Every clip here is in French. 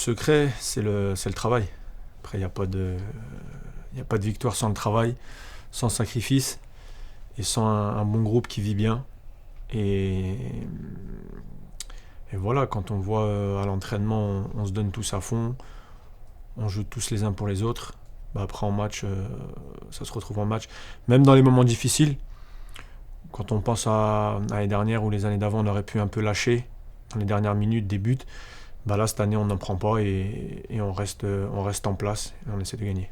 secret, c'est le travail. Après, il y a pas de victoire sans le travail, sans sacrifice et sans un bon groupe qui vit bien. Et, et voilà, quand on voit à l'entraînement, on se donne tous à fond, on joue tous les uns pour les autres. Bah après en match, ça se retrouve en match. Même dans les moments difficiles, quand on pense à l'année dernière ou les années d'avant, on aurait pu un peu lâcher dans les dernières minutes des buts. Bah là, cette année, on n'en prend pas et on reste en place et on essaie de gagner.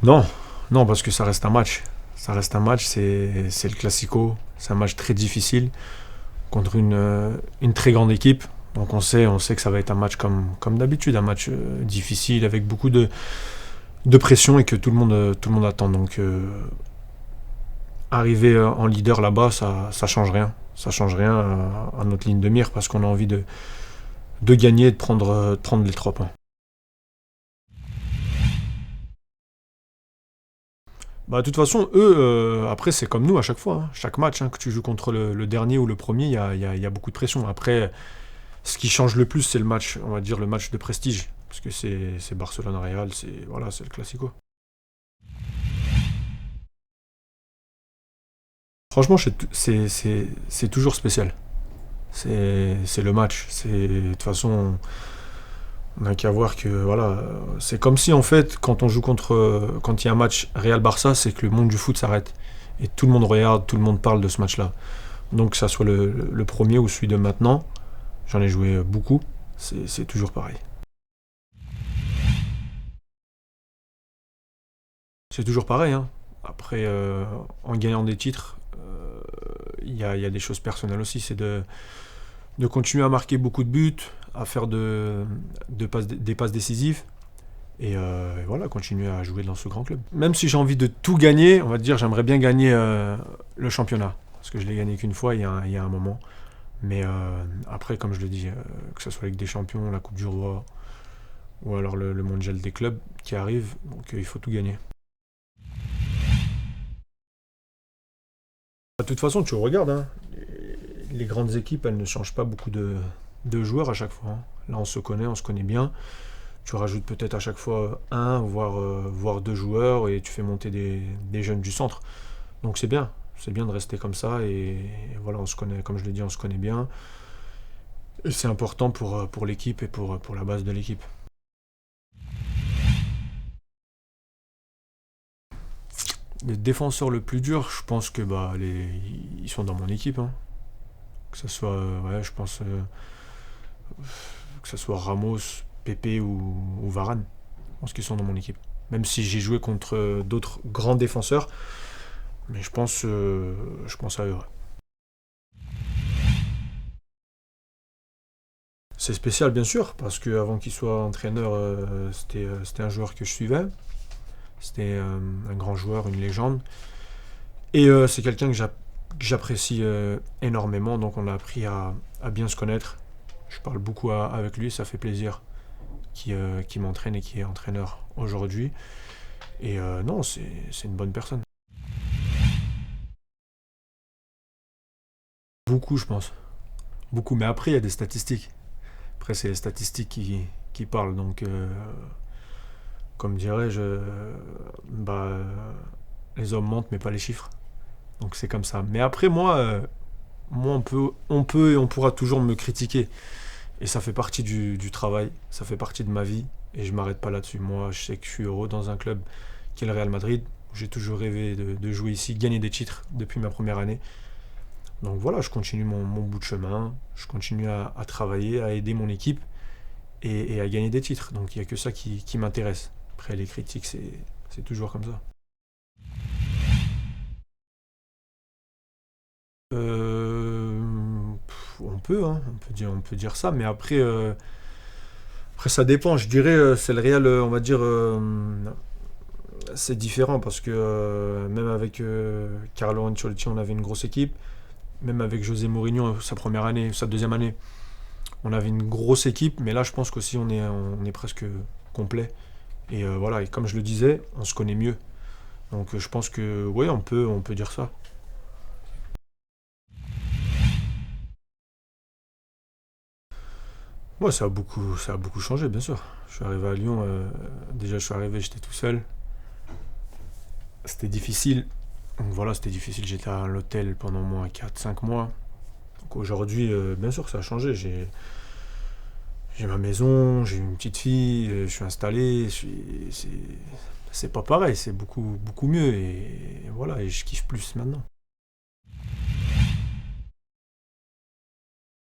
Non, non, parce que ça reste un match. Ça reste un match, c'est le Classico. C'est un match très difficile contre une très grande équipe. Donc on sait que ça va être un match comme d'habitude, un match difficile avec beaucoup de pression et que tout le monde attend. Donc arriver en leader là-bas, ça change rien. Ça change rien à notre ligne de mire parce qu'on a envie de gagner et de prendre les 3 points. Bah, de toute façon, eux, après, c'est comme nous à chaque fois, hein. Chaque match, hein, que tu joues contre le dernier ou le premier, il y a beaucoup de pression. Après, ce qui change le plus, c'est le match, on va dire le match de prestige. Parce que c'est Barcelone-Real, c'est le Classico. Franchement, c'est toujours spécial. C'est le match. De toute façon, on n'a qu'à voir que voilà, c'est comme si en fait, quand on joue quand il y a un match Real-Barça, c'est que le monde du foot s'arrête. Et tout le monde regarde, tout le monde parle de ce match-là. Donc que ça soit le premier ou celui de maintenant, j'en ai joué beaucoup, c'est toujours pareil. C'est toujours pareil, hein. Après, en gagnant des titres, il y a des choses personnelles aussi. C'est de continuer à marquer beaucoup de buts, à faire des passes décisives. Et voilà, continuer à jouer dans ce grand club. Même si j'ai envie de tout gagner, on va dire, j'aimerais bien gagner le championnat. Parce que je l'ai gagné qu'une fois il y a un moment. Mais après, comme je le dis, que ce soit avec des champions, la Coupe du Roi, ou alors le mondial des clubs qui arrive, donc il faut tout gagner. De toute façon, tu regardes, hein, les grandes équipes, elles ne changent pas beaucoup de joueurs à chaque fois, hein. Là, on se connaît bien. Tu rajoutes peut-être à chaque fois un, voire 2 joueurs, et tu fais monter des jeunes du centre. Donc c'est bien. C'est bien de rester comme ça, et voilà, on se connaît, comme je l'ai dit, on se connaît bien. Et c'est important pour l'équipe et pour la base de l'équipe. Les défenseurs le plus dur, je pense que bah, ils sont dans mon équipe, hein. Que ce soit, ouais, je pense, que ce soit Ramos, Pepe ou Varane. Je pense qu'ils sont dans mon équipe. Même si j'ai joué contre d'autres grands défenseurs, mais je pense à eux. Ouais. C'est spécial, bien sûr, parce qu'avant qu'il soit entraîneur, c'était un joueur que je suivais. C'était un grand joueur, une légende. Et c'est quelqu'un que j'apprécie énormément, donc on a appris à bien se connaître. Je parle beaucoup avec lui, ça fait plaisir qui m'entraîne et qui est entraîneur aujourd'hui. Et non, c'est une bonne personne. Beaucoup, je pense. Beaucoup, mais après, il y a des statistiques. Après, c'est les statistiques qui parlent. Donc, comme dirais-je, bah, les hommes mentent, mais pas les chiffres. Donc, c'est comme ça. Mais après, moi on peut et on pourra toujours me critiquer. Et ça fait partie du travail, ça fait partie de ma vie. Et je m'arrête pas là-dessus. Moi, je sais que je suis heureux dans un club qui est le Real Madrid. J'ai toujours rêvé de jouer ici, gagner des titres depuis ma première année. Donc voilà, je continue mon bout de chemin, je continue à travailler, à aider mon équipe et à gagner des titres. Donc il n'y a que ça qui m'intéresse. Après, les critiques, c'est toujours comme ça. On peut, hein, on peut dire ça, mais après ça dépend. Je dirais, c'est le Real, on va dire, c'est différent parce que même avec Carlo Ancelotti, on avait une grosse équipe. Même avec José Mourinho, sa première année, sa deuxième année, on avait une grosse équipe, mais là, je pense qu'aussi, on est presque complet. Et voilà, et comme je le disais, on se connaît mieux. Donc je pense que, oui, on peut dire ça. Moi, ça a beaucoup changé, bien sûr. Je suis arrivé à Lyon, déjà je suis arrivé, j'étais tout seul. C'était difficile. Donc voilà, c'était difficile. J'étais à l'hôtel pendant au moins 4 5 mois. Donc aujourd'hui, bien sûr que ça a changé. J'ai ma maison, j'ai une petite fille, je suis installé. C'est pas pareil, c'est beaucoup mieux. Et voilà, et je kiffe plus maintenant.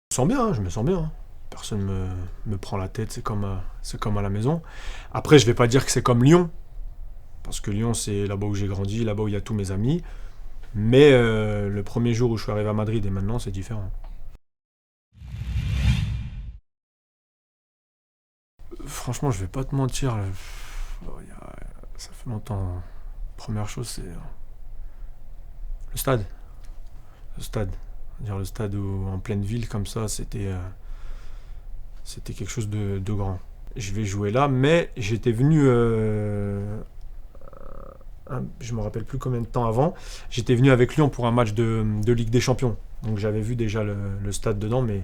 Je me sens bien, hein, je me sens bien, hein. Personne me prend la tête, c'est comme à la maison. Après, je vais pas dire que c'est comme Lyon, parce que Lyon, c'est là-bas où j'ai grandi, là-bas où il y a tous mes amis. Mais le premier jour où je suis arrivé à Madrid et maintenant, c'est différent. Franchement, je vais pas te mentir, ça fait longtemps. Première chose, c'est le stade. Le stade. Dire le stade en pleine ville comme ça, c'était quelque chose de grand. Je vais jouer là, mais j'étais venu, je me rappelle plus combien de temps avant, j'étais venu avec Lyon pour un match de Ligue des Champions. Donc j'avais vu déjà le stade dedans, mais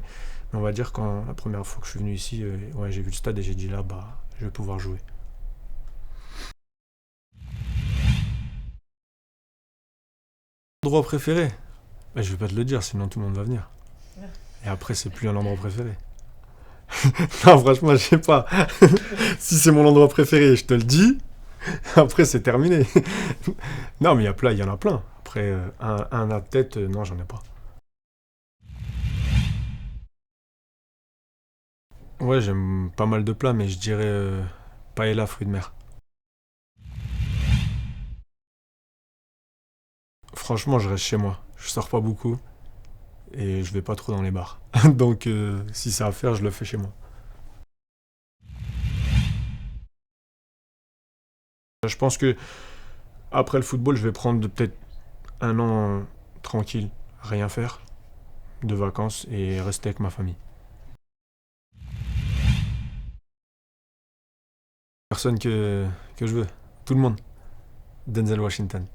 on va dire quand la première fois que je suis venu ici, ouais, j'ai vu le stade et j'ai dit là, bah, je vais pouvoir jouer. Endroit préféré? Bah, je vais pas te le dire, sinon tout le monde va venir. Et après, c'est plus un endroit préféré. Non, franchement, je sais pas. Si c'est mon endroit préféré, je te le dis. Après, c'est terminé. Non, mais il y en a plein. Après, un à tête, non, j'en ai pas. Ouais, j'aime pas mal de plats, mais je dirais paella, fruits de mer. Franchement, je reste chez moi. Je sors pas beaucoup et je vais pas trop dans les bars. Donc, si c'est à faire, je le fais chez moi. Je pense que après le football, je vais prendre peut-être un an tranquille, rien faire, de vacances et rester avec ma famille. Personne que je veux. Tout le monde. Denzel Washington.